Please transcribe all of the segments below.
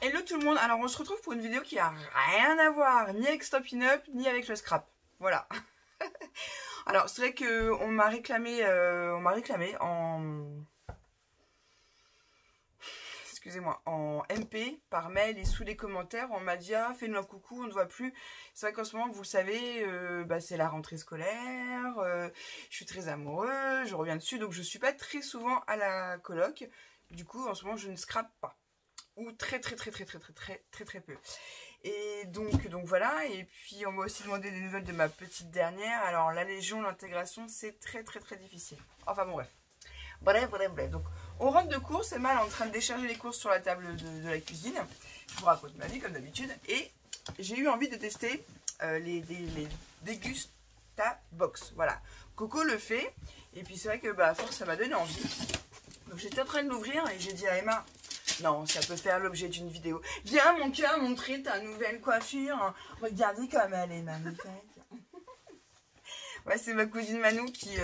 Hello tout le monde, alors on se retrouve pour une vidéo qui a rien à voir ni avec Stampin' Up ni avec le scrap. Voilà. Alors c'est vrai que on m'a réclamé en... Excusez-moi, en MP, par mail et sous les commentaires, on m'a dit ah fais-nous un coucou, on ne voit plus. C'est vrai qu'en ce moment, vous le savez, c'est la rentrée scolaire, je suis très amoureuse, je reviens dessus, donc je suis pas très souvent à la coloc. Du coup, en ce moment, je ne scrape pas. Ou très peu. Et donc voilà, et puis on m'a aussi demandé des nouvelles de ma petite dernière. Alors la Légion, l'intégration, c'est très difficile. Enfin bon bref. Donc on rentre de course, Emma est en train de décharger les courses sur la table de la cuisine. Je vous raconte ma vie comme d'habitude. Et j'ai eu envie de tester les Dégusta Box. Voilà, Coco le fait. Et puis c'est vrai que à force ça m'a donné envie. Donc j'étais en train de l'ouvrir et j'ai dit à Emma, non, ça peut faire l'objet d'une vidéo. Viens mon cœur montrer ta nouvelle coiffure. Regardez comme elle est magnifique. Ouais, c'est ma cousine Manou qui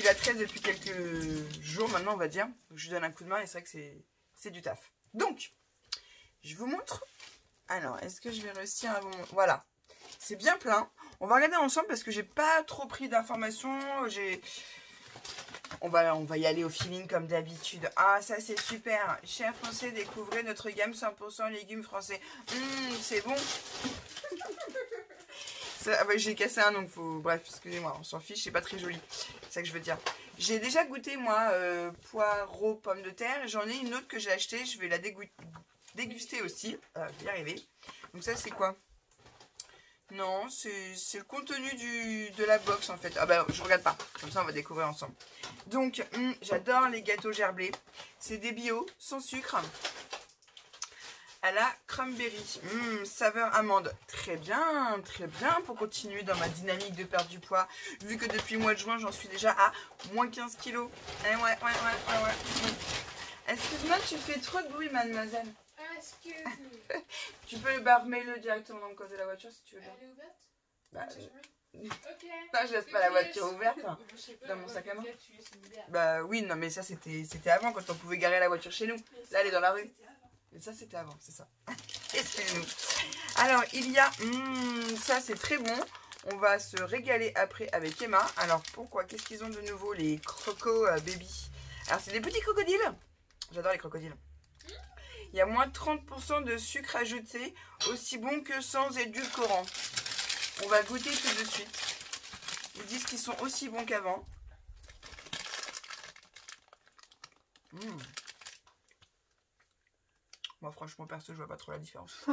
la tresse depuis quelques jours maintenant, on va dire. Donc, je lui donne un coup de main et c'est vrai que c'est du taf. Donc, je vous montre. Alors, est-ce que je vais réussir à vous montrer? Voilà. C'est bien plein. On va regarder ensemble parce que j'ai pas trop pris d'informations. On va y aller au feeling comme d'habitude. Ah, ça c'est super. Chers Français, découvrez notre gamme 100% légumes français. C'est bon. J'ai cassé un, donc faut... Bref, excusez-moi, on s'en fiche, c'est pas très joli. C'est ça que je veux dire. J'ai déjà goûté, moi, poireaux, pommes de terre. J'en ai une autre que j'ai achetée. Je vais la déguster aussi. Je vais y arriver. Donc ça, c'est quoi? Non, c'est le contenu de la box en fait. Ah bah je regarde pas, comme ça on va découvrir ensemble. Donc j'adore les gâteaux gerblés. C'est des bio, sans sucre. À la cranberry. Saveur amande. Très bien pour continuer dans ma dynamique de perdre du poids. Vu que depuis le mois de juin j'en suis déjà à moins 15 kilos. Ouais. Excuse-moi, tu fais trop de bruit mademoiselle. Excuse-moi. Tu peux remets-le directement dans le coffre de la voiture si tu veux bien. Elle est ouverte? Bah, ok. non, je laisse pas la voiture ouverte dans mon sac à main. Bah oui, non mais ça c'était avant quand on pouvait garer la voiture chez nous. Là elle est dans la rue. Et ça c'était avant, c'est ça. Excusez-nous. Alors il y a, ça c'est très bon. On va se régaler après avec Emma. Alors pourquoi? Qu'est-ce qu'ils ont de nouveau les Croco Baby? Alors c'est des petits crocodiles. J'adore les crocodiles. Il y a moins de 30% de sucre ajouté, aussi bon que sans édulcorant. On va goûter tout de suite. Ils disent qu'ils sont aussi bons qu'avant. Moi franchement perso je vois pas trop la différence.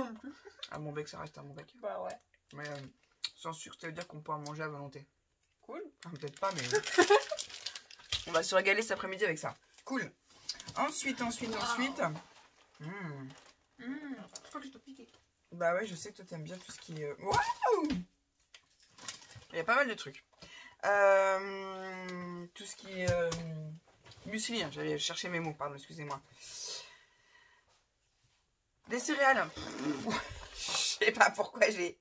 À mon bec ça reste à mon bec. Bah ouais. Mais sans sucre ça veut dire qu'on pourra manger à volonté. Cool. Enfin, peut-être pas mais... On va se régaler cet après-midi avec ça. Cool. Ensuite. Je crois que je dois piquer. Bah ouais, je sais que toi t'aimes bien tout ce qui est... Waouh! Il y a pas mal de trucs. Tout ce qui est... muesli, hein, j'allais chercher mes mots, pardon, excusez-moi. Des céréales. Je sais pas pourquoi j'ai...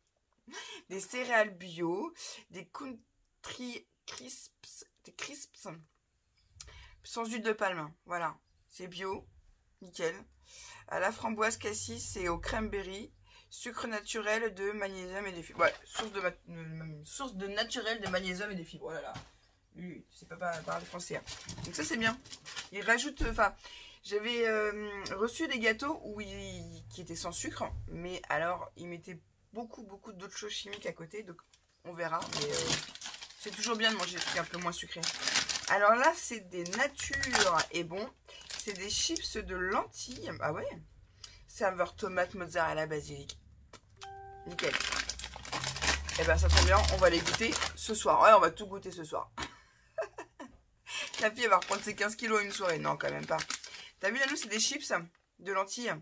Des céréales bio, des country crisps, sans huile de palme, voilà. C'est bio, nickel. À la framboise cassis et au cranberry, sucre naturel de magnésium et des fibres. Ouais, source de naturel de magnésium et des fibres. Oh là là. Tu sais pas parler français. Hein. Donc ça c'est bien. Ils rajoutent, enfin, j'avais reçu des gâteaux qui étaient sans sucre, mais alors ils mettaient beaucoup d'autres choses chimiques à côté, donc on verra. Mais c'est toujours bien de manger des trucs un peu moins sucrés. Alors là c'est des natures et bon. C'est des chips de lentilles. Ah ouais. Saveur tomate, mozzarella, basilic. Nickel. Et ben ça tombe bien, on va les goûter ce soir. Ouais, on va tout goûter ce soir. La fille elle va reprendre ses 15 kilos une soirée. Non, quand même pas. T'as vu là, nous c'est des chips de lentilles.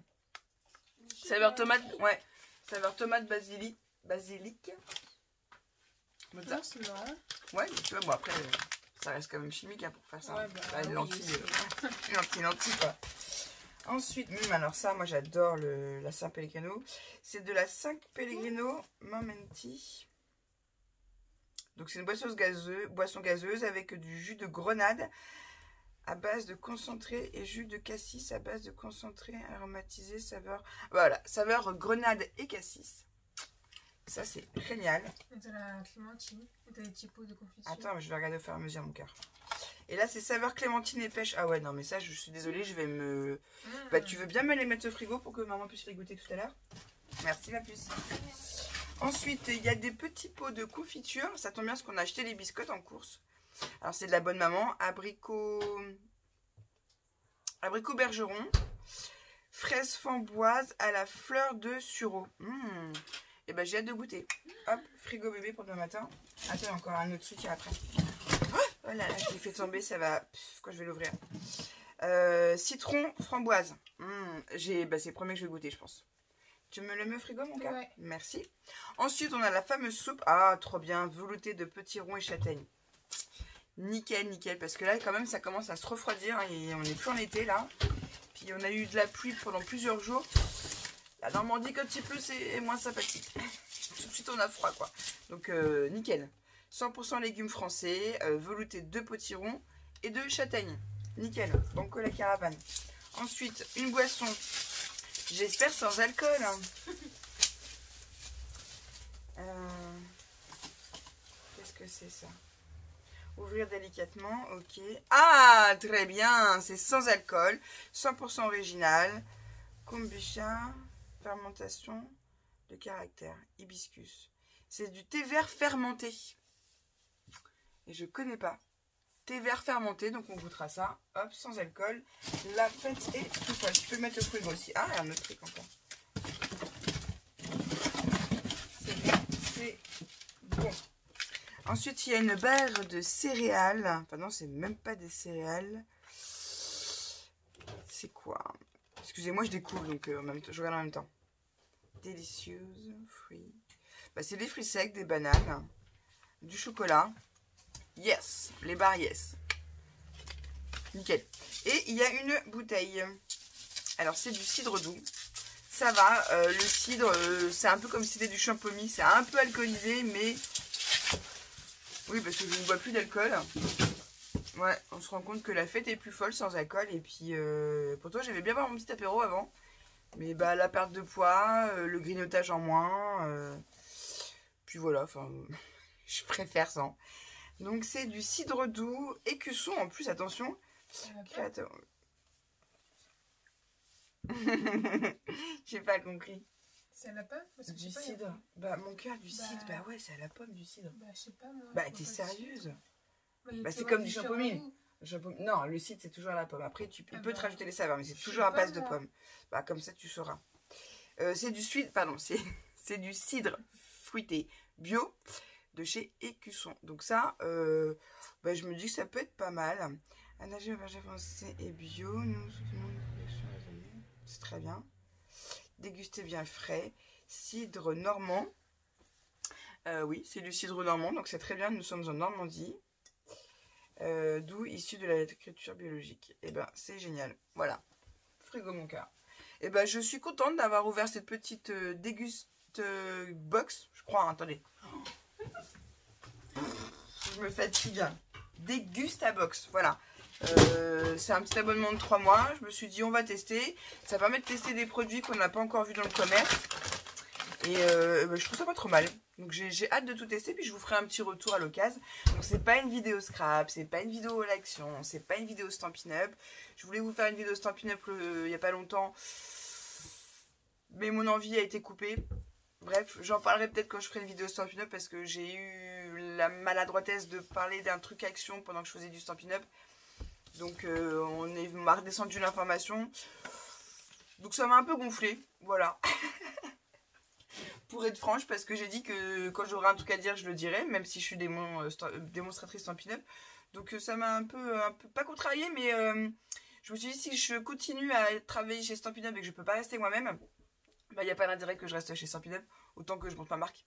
Saveur tomate, ouais. Saveur tomate, basilic. Mozzarella. Ouais, tu vois, bon après... Ça reste quand même chimique hein, pour faire ça. Ouais, bah, les lentilles, lentilles quoi. Ensuite, alors ça, moi j'adore la Saint Pellegrino. C'est de la Saint Pellegrino Momenti. Donc c'est une boisson gazeuse avec du jus de grenade à base de concentré et jus de cassis à base de concentré aromatisé saveur. Voilà, saveur grenade et cassis. Ça, c'est génial. Et t'as la clémentine. Et t'as les petits pots de confiture. Attends, je vais regarder au fur et à mesure, mon cœur. Et là, c'est saveur clémentine et pêche. Ah ouais, non, mais ça, je suis désolée, je vais me... Bah, tu veux bien me les mettre au frigo pour que maman puisse les goûter tout à l'heure? Merci, ma puce. Ensuite, il y a des petits pots de confiture. Ça tombe bien parce qu'on a acheté les biscottes en course. Alors, c'est de la bonne maman. Abricot bergeron. Fraise framboise à la fleur de sureau. Et ben, j'ai hâte de goûter. Hop, frigo bébé pour demain matin. Attends, encore un autre truc après. Oh là là, je l'ai fait tomber, ça va... Quand je vais l'ouvrir. Citron framboise. C'est le premier que je vais goûter, je pense. Tu me le mets au frigo, mon gars? Ouais. Merci. Ensuite, on a la fameuse soupe. Ah, trop bien. Velouté de petits ronds et châtaignes. Nickel, nickel. Parce que là, quand même, ça commence à se refroidir. Et on n'est plus en été, là. Puis, on a eu de la pluie pendant plusieurs jours. La Normandie, quand il pleut, c'est moins sympathique. Tout de suite, on a froid, quoi. Donc, nickel. 100% légumes français. Velouté de petits ronds et de châtaignes. Nickel. Banco la caravane. Ensuite, une boisson. J'espère sans alcool. Qu'est-ce que c'est ça? Ouvrir délicatement, ok. Ah, très bien. C'est sans alcool. 100% original. Kombucha. Fermentation de caractère. Hibiscus. C'est du thé vert fermenté. Et je connais pas. Thé vert fermenté, donc on goûtera ça. Hop, sans alcool. La fête est tout seul. Tu peux mettre au frigo aussi. Ah, il y a un autre truc encore. C'est bon. Ensuite, il y a une barre de céréales. Enfin non, c'est même pas des céréales. C'est quoi? Excusez-moi, je découvre, donc en même temps, je regarde en même temps. Délicieuse, fruits. Bah, c'est des fruits secs, des bananes, du chocolat. Yes, les barres yes. Nickel. Et il y a une bouteille. Alors c'est du cidre doux. Ça va, le cidre, c'est un peu comme si c'était du champomis. C'est un peu alcoolisé, mais... Oui, parce que je ne bois plus d'alcool. Ouais, on se rend compte que la fête est plus folle sans alcool. Et puis, pourtant j'aimais bien boire mon petit apéro avant. Mais bah la perte de poids, le grignotage en moins. Puis voilà, enfin, je préfère sans. Donc c'est du cidre doux, écusson en plus, attention. J'ai pas compris. C'est à la pomme? Du cidre. Bah mon cœur, du cidre. Bah ouais, c'est à la pomme du cidre. Bah je sais pas moi. Bah t'es sérieuse? Bah c'est comme du champomis. Non, le cidre c'est toujours à la pomme. Après il peut te rajouter les saveurs, mais c'est toujours à base de pomme. Bah comme ça tu sauras. C'est du cidre, pardon, c'est du cidre fruité bio de chez Écusson. Donc ça, bah, je me dis que ça peut être pas mal. Anager au verger français et bio. Nous soutenons une production raisonnée. C'est très bien. Dégustez bien frais. Cidre normand. Oui, c'est du cidre normand, donc c'est très bien. Nous sommes en Normandie. D'où issu de l'agriculture biologique. Et ben, c'est génial. Voilà. Frigo mon cœur. Et ben, je suis contente d'avoir ouvert cette petite déguste box. Je crois, hein, attendez. Je me fatigue. Dégustabox, voilà. C'est un petit abonnement de 3 mois. Je me suis dit, on va tester. Ça permet de tester des produits qu'on n'a pas encore vus dans le commerce. Et je trouve ça pas trop mal. Donc j'ai hâte de tout tester. Puis je vous ferai un petit retour à l'occasion. Donc c'est pas une vidéo scrap, c'est pas une vidéo à l'action, c'est pas une vidéo Stampin' Up. Je voulais vous faire une vidéo Stampin' Up il y a pas longtemps. Mais mon envie a été coupée. Bref, j'en parlerai peut-être quand je ferai une vidéo Stampin' Up parce que j'ai eu la maladroitesse de parler d'un truc action pendant que je faisais du Stampin' Up. Donc on m'a redescendu l'information. Donc ça m'a un peu gonflé, voilà. Pour être franche, parce que j'ai dit que quand j'aurai un truc à dire, je le dirai, même si je suis démonstratrice Stampin' Up. Donc ça m'a un peu pas contrarié, mais je me suis dit si je continue à travailler chez Stampin' Up et que je peux pas rester moi-même, bah, il n'y a pas d'intérêt que je reste chez Stampin' Up, autant que je monte ma marque.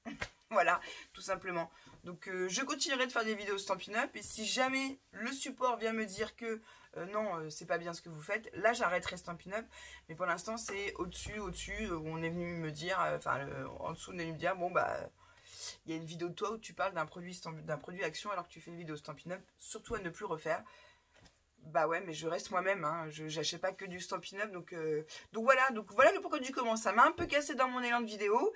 Voilà, tout simplement. Donc je continuerai de faire des vidéos Stampin' Up, et si jamais le support vient me dire que non, c'est pas bien ce que vous faites, là j'arrêterai Stampin' Up. Mais pour l'instant c'est au-dessus, où on est venu me dire, en dessous on est venu me dire, bon bah, il y a une vidéo de toi où tu parles d'un produit action alors que tu fais une vidéo Stampin' Up, surtout à ne plus refaire. Bah ouais, mais je reste moi-même, hein. Je n'achète pas que du Stampin' Up, donc voilà le pourquoi du comment. Ça m'a un peu cassé dans mon élan de vidéo,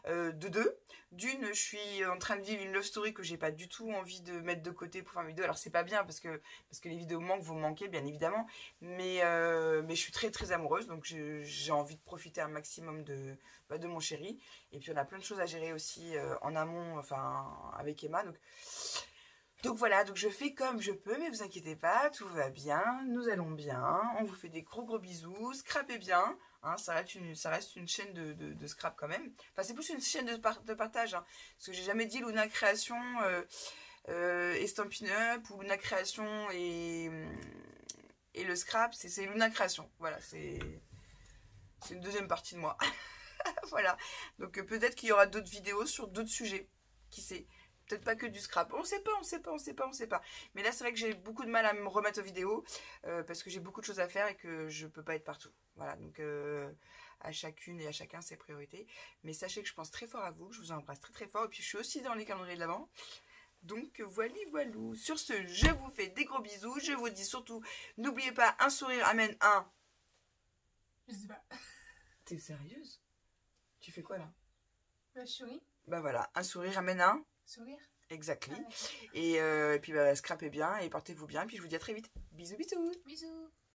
de deux. D'une, je suis en train de vivre une love story que j'ai pas du tout envie de mettre de côté pour faire mes vidéos. Alors c'est pas bien parce que les vidéos manquent, vont manquer bien évidemment, mais je suis très très amoureuse, donc j'ai envie de profiter un maximum de mon chéri. Et puis on a plein de choses à gérer aussi en amont, enfin avec Emma, donc voilà, donc je fais comme je peux, mais vous inquiétez pas, tout va bien, nous allons bien, on vous fait des gros bisous, scrapez bien, hein, ça reste une chaîne de scrap quand même, enfin c'est plus une chaîne de partage, hein, parce que j'ai jamais dit Luna Création et Stampin' Up, ou Luna Création et le scrap, c'est Luna Création, voilà, c'est une deuxième partie de moi, voilà, donc peut-être qu'il y aura d'autres vidéos sur d'autres sujets, qui sait. Peut-être pas que du scrap. On sait pas. Mais là, c'est vrai que j'ai beaucoup de mal à me remettre aux vidéos parce que j'ai beaucoup de choses à faire et que je peux pas être partout. Voilà, donc à chacune et à chacun ses priorités. Mais sachez que je pense très fort à vous, que je vous embrasse très très fort. Et puis je suis aussi dans les calendriers de l'Avent. Donc voilou. Sur ce, je vous fais des gros bisous. Je vous dis surtout, n'oubliez pas, un sourire amène un... Je sais pas. T'es sérieuse? Tu fais quoi là? Ma chérie. Bah voilà, un sourire amène un... Sourire. Exactly. Ah, Et puis bah, scrapez bien et portez-vous bien. Et puis je vous dis à très vite. Bisous. bisous.